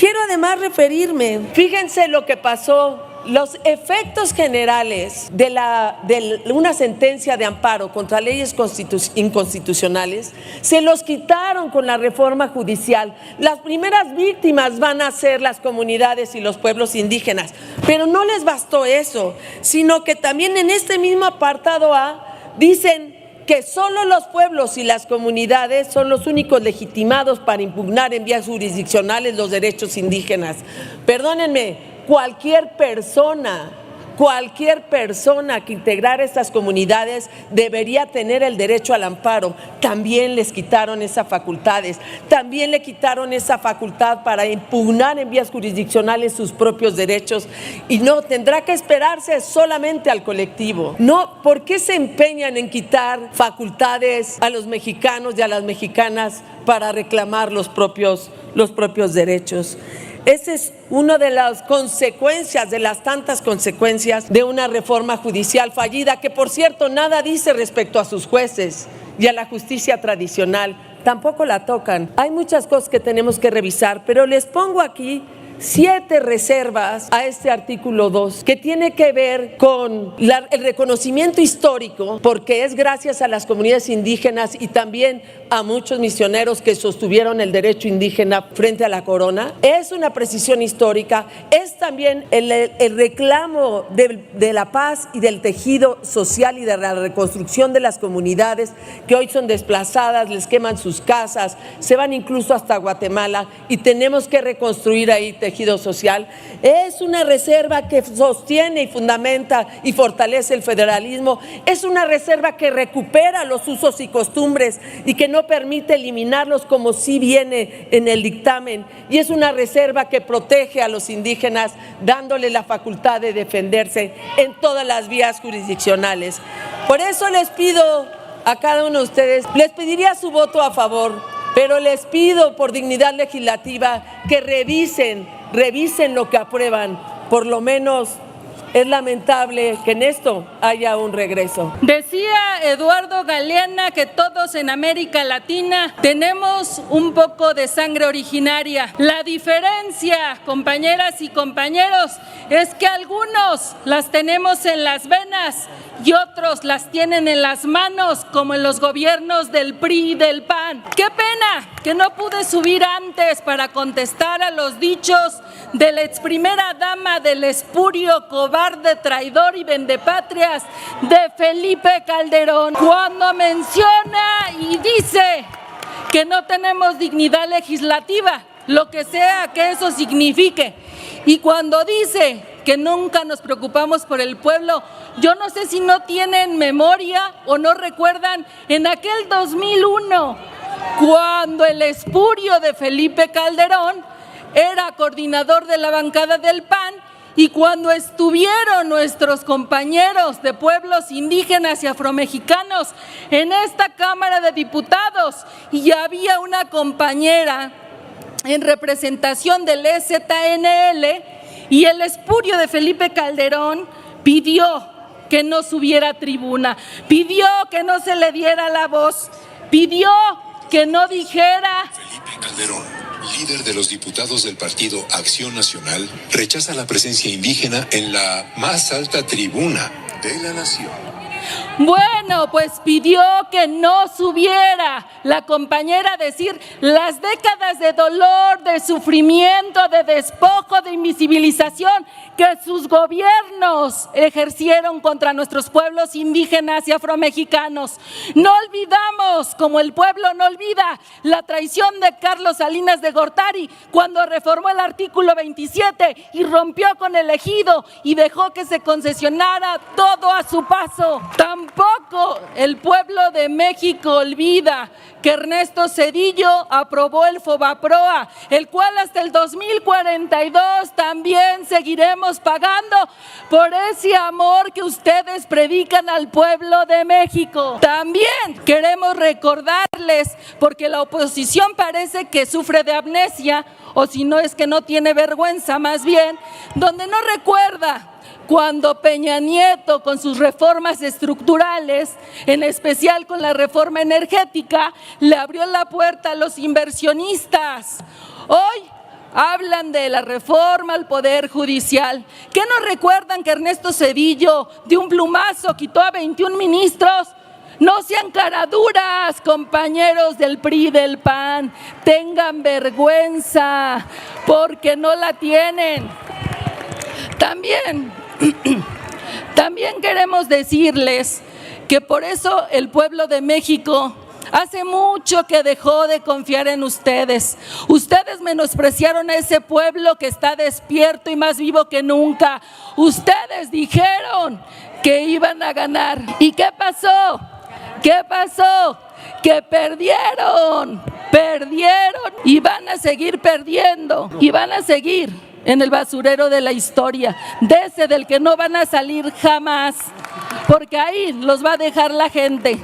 Quiero además referirme, fíjense lo que pasó. Los efectos generales de una sentencia de amparo contra leyes inconstitucionales se los quitaron con la reforma judicial. Las primeras víctimas van a ser las comunidades y los pueblos indígenas, pero no les bastó eso, sino que también en este mismo apartado A dicen que solo los pueblos y las comunidades son los únicos legitimados para impugnar en vías jurisdiccionales los derechos indígenas. Perdónenme, cualquier persona que integrara estas comunidades debería tener el derecho al amparo. También les quitaron esas facultades, también le quitaron esa facultad para impugnar en vías jurisdiccionales sus propios derechos, y no, tendrá que esperarse solamente al colectivo. No, ¿por qué se empeñan en quitar facultades a los mexicanos y a las mexicanas para reclamar los propios derechos? Esa es una de las consecuencias, de las tantas consecuencias de una reforma judicial fallida, que por cierto nada dice respecto a sus jueces y a la justicia tradicional, tampoco la tocan. Hay muchas cosas que tenemos que revisar, pero les pongo aquí 7 reservas a este artículo 2, que tiene que ver con el reconocimiento histórico, porque es gracias a las comunidades indígenas y también a muchos misioneros que sostuvieron el derecho indígena frente a la corona. Es una precisión histórica, es también el reclamo de la paz y del tejido social y de la reconstrucción de las comunidades que hoy son desplazadas, les queman sus casas, se van incluso hasta Guatemala, y tenemos que reconstruir ahí tejido social. Es una reserva que sostiene y fundamenta y fortalece el federalismo. Es una reserva que recupera los usos y costumbres y que no permite eliminarlos, como sí viene en el dictamen. Y es una reserva que protege a los indígenas, dándole la facultad de defenderse en todas las vías jurisdiccionales. Por eso les pido a cada uno de ustedes, les pediría su voto a favor, pero les pido por dignidad legislativa que revisen lo que aprueban. Por lo menos es lamentable que en esto haya un regreso. Decía Eduardo Galeana que todos en América Latina tenemos un poco de sangre originaria. La diferencia, compañeras y compañeros, es que algunos las tenemos en las venas y otros las tienen en las manos, como en los gobiernos del PRI y del PAN. ¡Qué pena que no pude subir antes para contestar a los dichos de la ex primera dama del espurio, cobarde, traidor y vendepatrias de Felipe Calderón, cuando menciona y dice que no tenemos dignidad legislativa, lo que sea que eso signifique, y cuando dice que nunca nos preocupamos por el pueblo. Yo no sé si no tienen memoria o no recuerdan en aquel 2001, cuando el espurio de Felipe Calderón era coordinador de la bancada del PAN, y cuando estuvieron nuestros compañeros de pueblos indígenas y afromexicanos en esta Cámara de Diputados, y había una compañera en representación del EZNL, y el espurio de Felipe Calderón pidió que no subiera a tribuna, pidió que no se le diera la voz, pidió que no dijera. Felipe Calderón, líder de los diputados del Partido Acción Nacional, rechaza la presencia indígena en la más alta tribuna de la nación. Bueno, pues pidió que no subiera la compañera a decir las décadas de dolor, de sufrimiento, de despojo, de invisibilización que sus gobiernos ejercieron contra nuestros pueblos indígenas y afromexicanos. No olvidamos, como el pueblo no olvida, la traición de Carlos Salinas de Gortari cuando reformó el artículo 27 y rompió con el ejido y dejó que se concesionara todo a su paso. Tampoco el pueblo de México olvida que Ernesto Zedillo aprobó el FOBAPROA, el cual hasta el 2042 también seguiremos pagando por ese amor que ustedes predican al pueblo de México. También queremos recordarles, porque la oposición parece que sufre de amnesia, o si no es que no tiene vergüenza más bien, donde no recuerda cuando Peña Nieto, con sus reformas estructurales, en especial con la reforma energética, le abrió la puerta a los inversionistas. Hoy hablan de la reforma al Poder Judicial. ¿Qué no recuerdan que Ernesto Zedillo de un plumazo quitó a 21 ministros? No sean caraduras, compañeros del PRI y del PAN, tengan vergüenza porque no la tienen. También queremos decirles que por eso el pueblo de México hace mucho que dejó de confiar en ustedes. Ustedes menospreciaron a ese pueblo que está despierto y más vivo que nunca. Ustedes dijeron que iban a ganar. ¿Y qué pasó? ¿Qué pasó? Que perdieron y van a seguir perdiendo y van a seguir en el basurero de la historia, de ese del que no van a salir jamás, porque ahí los va a dejar la gente.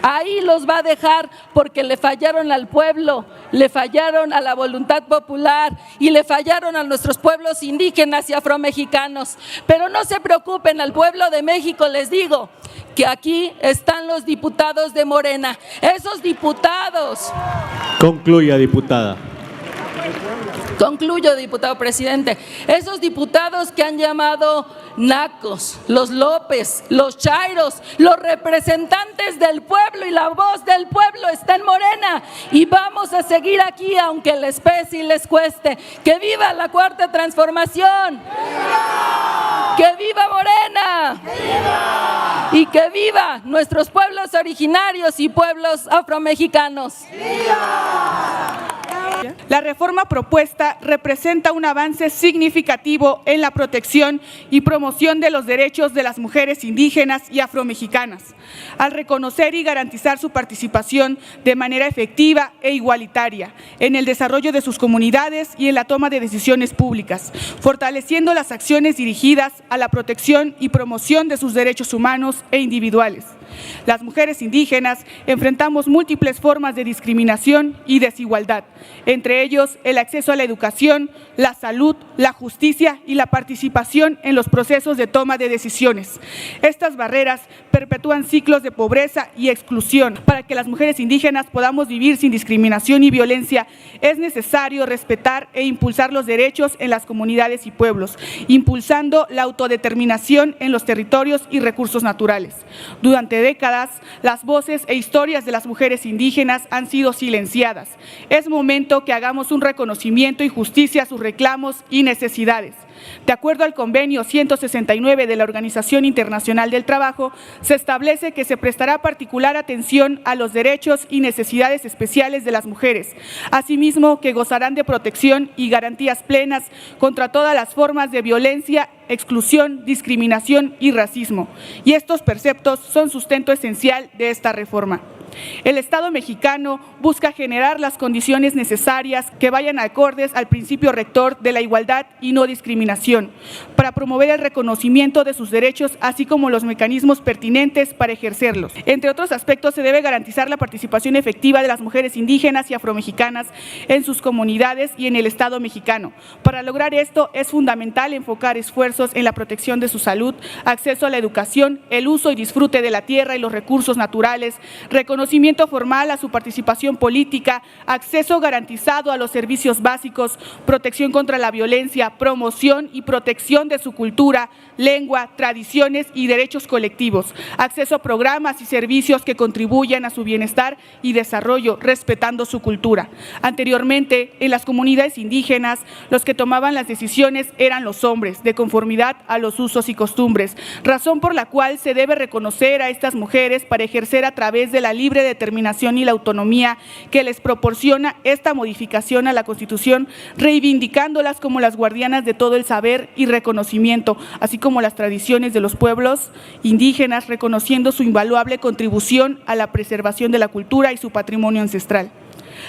Ahí los va a dejar porque le fallaron al pueblo, le fallaron a la voluntad popular y le fallaron a nuestros pueblos indígenas y afromexicanos. Pero no se preocupen, al pueblo de México les digo que aquí están los diputados de Morena. Esos diputados… Concluya, diputada. Concluyo, diputado presidente. Esos diputados que han llamado nacos, los López, los Chairos, los representantes del pueblo y la voz del pueblo está en Morena y vamos a seguir aquí aunque les pese y les cueste. ¡Que viva la Cuarta Transformación! ¡Viva! ¡Que viva Morena! ¡Viva! Y que viva nuestros pueblos originarios y pueblos afromexicanos. ¡Viva! La reforma propuesta representa un avance significativo en la protección y promoción de los derechos de las mujeres indígenas y afromexicanas, al reconocer y garantizar su participación de manera efectiva e igualitaria en el desarrollo de sus comunidades y en la toma de decisiones públicas, fortaleciendo las acciones dirigidas a la protección y promoción de sus derechos humanos e individuales. Las mujeres indígenas enfrentamos múltiples formas de discriminación y desigualdad, entre ellos el acceso a la educación, la salud, la justicia y la participación en los procesos de toma de decisiones. Estas barreras perpetúan ciclos de pobreza y exclusión. Para que las mujeres indígenas podamos vivir sin discriminación y violencia, es necesario respetar e impulsar los derechos en las comunidades y pueblos, impulsando la autodeterminación en los territorios y recursos naturales. Durante décadas, las voces e historias de las mujeres indígenas han sido silenciadas. Es momento que hagamos un reconocimiento y justicia a sus reclamos y necesidades. De acuerdo al convenio 169 de la Organización Internacional del Trabajo, se establece que se prestará particular atención a los derechos y necesidades especiales de las mujeres, asimismo que gozarán de protección y garantías plenas contra todas las formas de violencia, exclusión, discriminación y racismo. Y estos preceptos son sustento esencial de esta reforma. El Estado mexicano busca generar las condiciones necesarias que vayan acordes al principio rector de la igualdad y no discriminación, para promover el reconocimiento de sus derechos, así como los mecanismos pertinentes para ejercerlos. Entre otros aspectos, se debe garantizar la participación efectiva de las mujeres indígenas y afromexicanas en sus comunidades y en el Estado mexicano. Para lograr esto, es fundamental enfocar esfuerzos en la protección de su salud, acceso a la educación, el uso y disfrute de la tierra y los recursos naturales, reconocimiento formal a su participación política, acceso garantizado a los servicios básicos, protección contra la violencia, promoción y protección de su cultura, lengua, tradiciones y derechos colectivos, acceso a programas y servicios que contribuyan a su bienestar y desarrollo, respetando su cultura. Anteriormente, en las comunidades indígenas, los que tomaban las decisiones eran los hombres, de conformidad a los usos y costumbres, razón por la cual se debe reconocer a estas mujeres para ejercer a través de la libre determinación y la autonomía que les proporciona esta modificación a la Constitución, reivindicándolas como las guardianas de todo el saber y reconocimiento, así como las tradiciones de los pueblos indígenas, reconociendo su invaluable contribución a la preservación de la cultura y su patrimonio ancestral.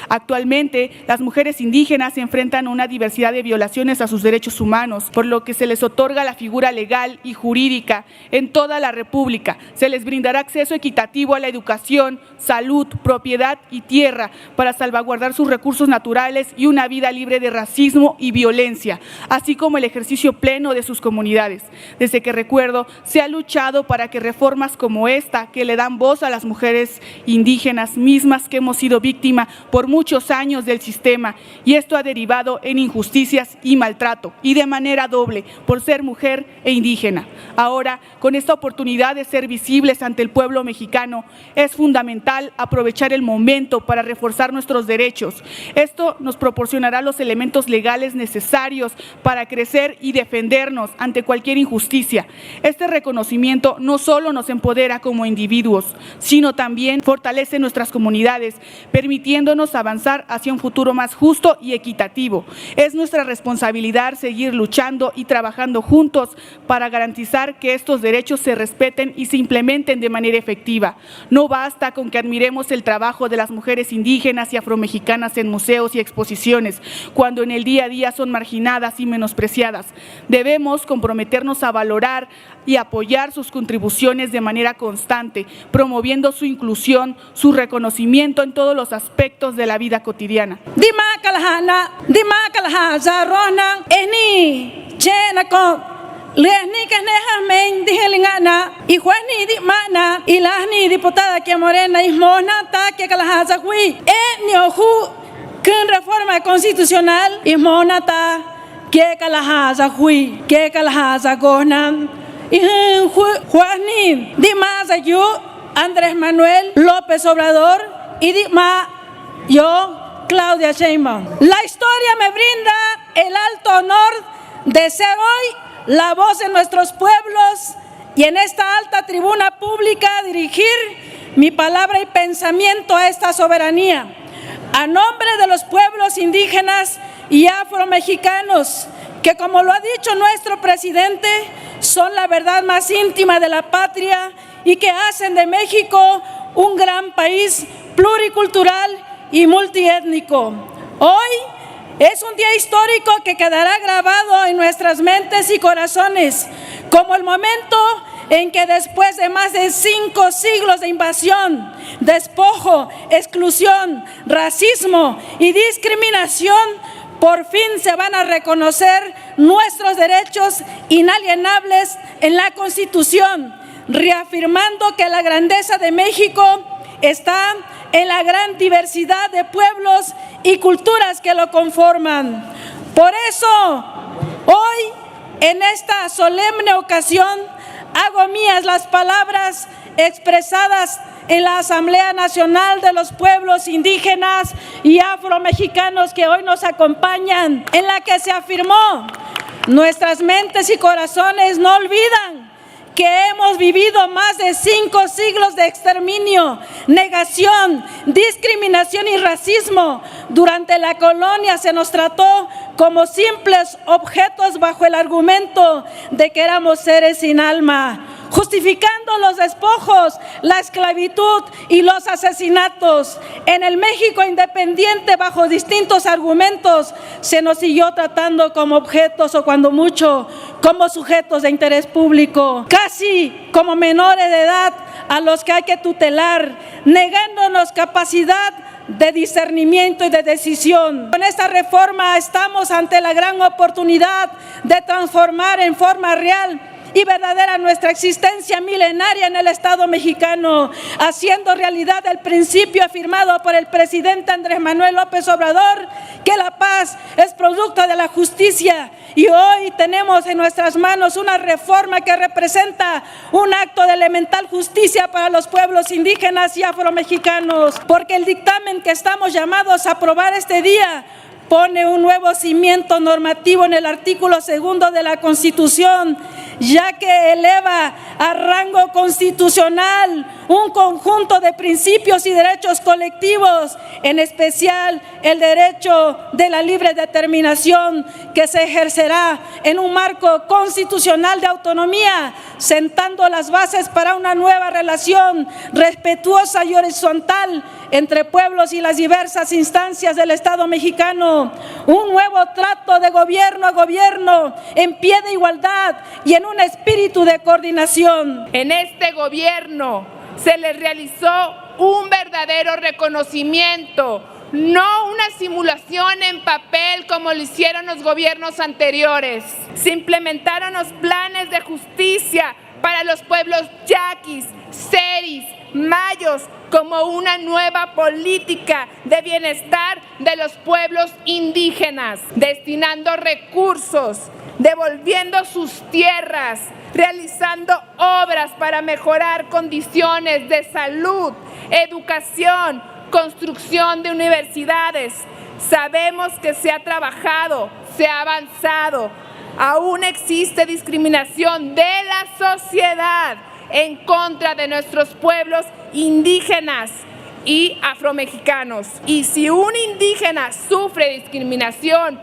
Actualmente, las mujeres indígenas se enfrentan a una diversidad de violaciones a sus derechos humanos, por lo que se les otorga la figura legal y jurídica en toda la República. Se les brindará acceso equitativo a la educación, salud, propiedad y tierra para salvaguardar sus recursos naturales y una vida libre de racismo y violencia, así como el ejercicio pleno de sus comunidades. Desde que recuerdo, se ha luchado para que reformas como esta, que le dan voz a las mujeres indígenas mismas que hemos sido víctimas, por muchos años del sistema, y esto ha derivado en injusticias y maltrato, y de manera doble, por ser mujer e indígena. Ahora, con esta oportunidad de ser visibles ante el pueblo mexicano, es fundamental aprovechar el momento para reforzar nuestros derechos. Esto nos proporcionará los elementos legales necesarios para crecer y defendernos ante cualquier injusticia. Este reconocimiento no solo nos empodera como individuos, sino también fortalece nuestras comunidades, permitiéndonos avanzar hacia un futuro más justo y equitativo. Es nuestra responsabilidad seguir luchando y trabajando juntos para garantizar que estos derechos se respeten y se implementen de manera efectiva. No basta con que admiremos el trabajo de las mujeres indígenas y afromexicanas en museos y exposiciones, cuando en el día a día son marginadas y menospreciadas. Debemos comprometernos a valorar y apoyar sus contribuciones de manera constante, promoviendo su inclusión, su reconocimiento en todos los aspectos de la vida cotidiana. Dima kalha zarona eni chena con lehni keneha men dihelingana y juani di mana y lahni diputada que morena y mona ta que kalha zakui ni oju con reforma constitucional y mona ta que kalha zakui que kalha zakona y juani di ma yo Andrés Manuel López Obrador y di ma yo Claudia Sheinbaum. La historia me brinda el alto honor de ser hoy la voz de nuestros pueblos y en esta alta tribuna pública dirigir mi palabra y pensamiento a esta soberanía. A nombre de los pueblos indígenas y afromexicanos, que como lo ha dicho nuestro presidente, son la verdad más íntima de la patria y que hacen de México un gran país pluricultural y multiétnico. Hoy es un día histórico que quedará grabado en nuestras mentes y corazones, como el momento en que después de más de 5 siglos de invasión, despojo, exclusión, racismo y discriminación, por fin se van a reconocer nuestros derechos inalienables en la Constitución, reafirmando que la grandeza de México está en la gran diversidad de pueblos y culturas que lo conforman. Por eso, hoy, en esta solemne ocasión, hago mías las palabras expresadas en la Asamblea Nacional de los Pueblos Indígenas y Afromexicanos que hoy nos acompañan, en la que se afirmó: nuestras mentes y corazones no olvidan que hemos vivido más de 5 siglos de exterminio, negación, discriminación y racismo. Durante la colonia se nos trató como simples objetos bajo el argumento de que éramos seres sin alma, justificando los despojos, la esclavitud y los asesinatos. En el México independiente, bajo distintos argumentos, se nos siguió tratando como objetos o cuando mucho como sujetos de interés público, casi como menores de edad a los que hay que tutelar, negándonos capacidad de discernimiento y de decisión. Con esta reforma estamos ante la gran oportunidad de transformar en forma real y verdadera nuestra existencia milenaria en el Estado mexicano, haciendo realidad el principio afirmado por el presidente Andrés Manuel López Obrador, que la paz es producto de la justicia. Y hoy tenemos en nuestras manos una reforma que representa un acto de elemental justicia para los pueblos indígenas y afromexicanos, porque el dictamen que estamos llamados a aprobar este día pone un nuevo cimiento normativo en el artículo 2 de la Constitución, ya que eleva a rango constitucional un conjunto de principios y derechos colectivos, en especial el derecho de la libre determinación, que se ejercerá en un marco constitucional de autonomía, sentando las bases para una nueva relación respetuosa y horizontal entre pueblos y las diversas instancias del Estado mexicano, un nuevo trato de gobierno a gobierno en pie de igualdad y en un espíritu de coordinación. En este gobierno se les realizó un verdadero reconocimiento, no una simulación en papel como lo hicieron los gobiernos anteriores. Se implementaron los planes de justicia para los pueblos yaquis, seris, mayos como una nueva política de bienestar de los pueblos indígenas, destinando recursos, devolviendo sus tierras, realizando obras para mejorar condiciones de salud, educación, construcción de universidades. Sabemos que se ha trabajado, se ha avanzado. Aún existe discriminación de la sociedad en contra de nuestros pueblos indígenas y afromexicanos. Y si un indígena sufre discriminación,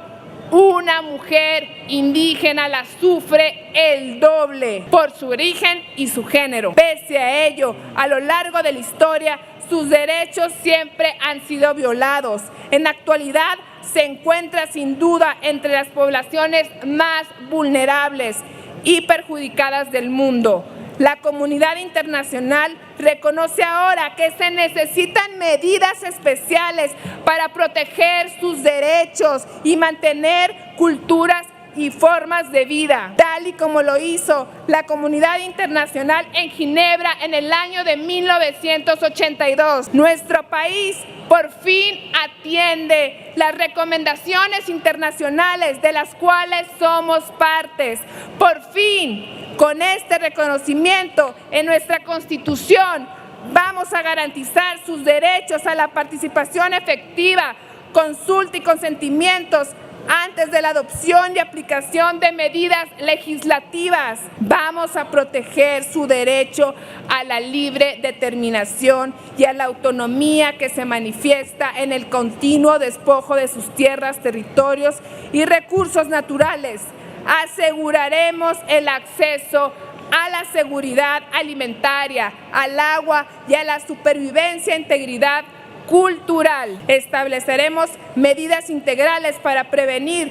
una mujer indígena la sufre el doble por su origen y su género. Pese a ello, a lo largo de la historia, sus derechos siempre han sido violados. En la actualidad, se encuentra sin duda entre las poblaciones más vulnerables y perjudicadas del mundo. La comunidad internacional reconoce ahora que se necesitan medidas especiales para proteger sus derechos y mantener culturas y formas de vida, tal y como lo hizo la comunidad internacional en Ginebra en el año de 1982. Nuestro país por fin atiende las recomendaciones internacionales de las cuales somos partes. Por fin, con este reconocimiento en nuestra Constitución, vamos a garantizar sus derechos a la participación efectiva, consulta y consentimientos antes de la adopción y aplicación de medidas legislativas. Vamos a proteger su derecho a la libre determinación y a la autonomía que se manifiesta en el continuo despojo de sus tierras, territorios y recursos naturales. Aseguraremos el acceso a la seguridad alimentaria, al agua y a la supervivencia e integridad cultural. Estableceremos medidas integrales para prevenir,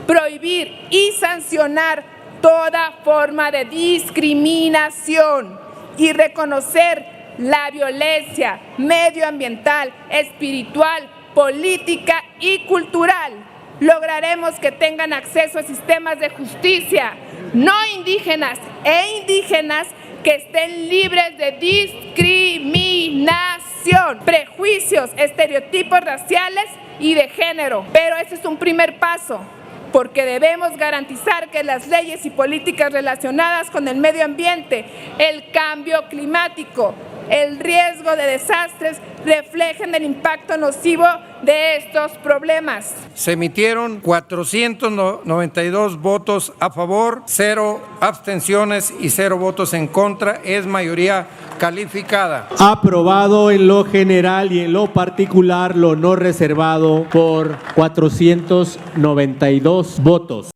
prohibir y sancionar toda forma de discriminación y reconocer la violencia medioambiental, espiritual, política y cultural. Lograremos que tengan acceso a sistemas de justicia no indígenas e indígenas que estén libres de discriminación, prejuicios, estereotipos raciales y de género. Pero ese es un primer paso, porque debemos garantizar que las leyes y políticas relacionadas con el medio ambiente, el cambio climático, el riesgo de desastres reflejen el impacto nocivo de estos problemas. Se emitieron 492 votos a favor, 0 abstenciones y 0 votos en contra. Es mayoría calificada. Aprobado en lo general y en lo particular lo no reservado por 492 votos.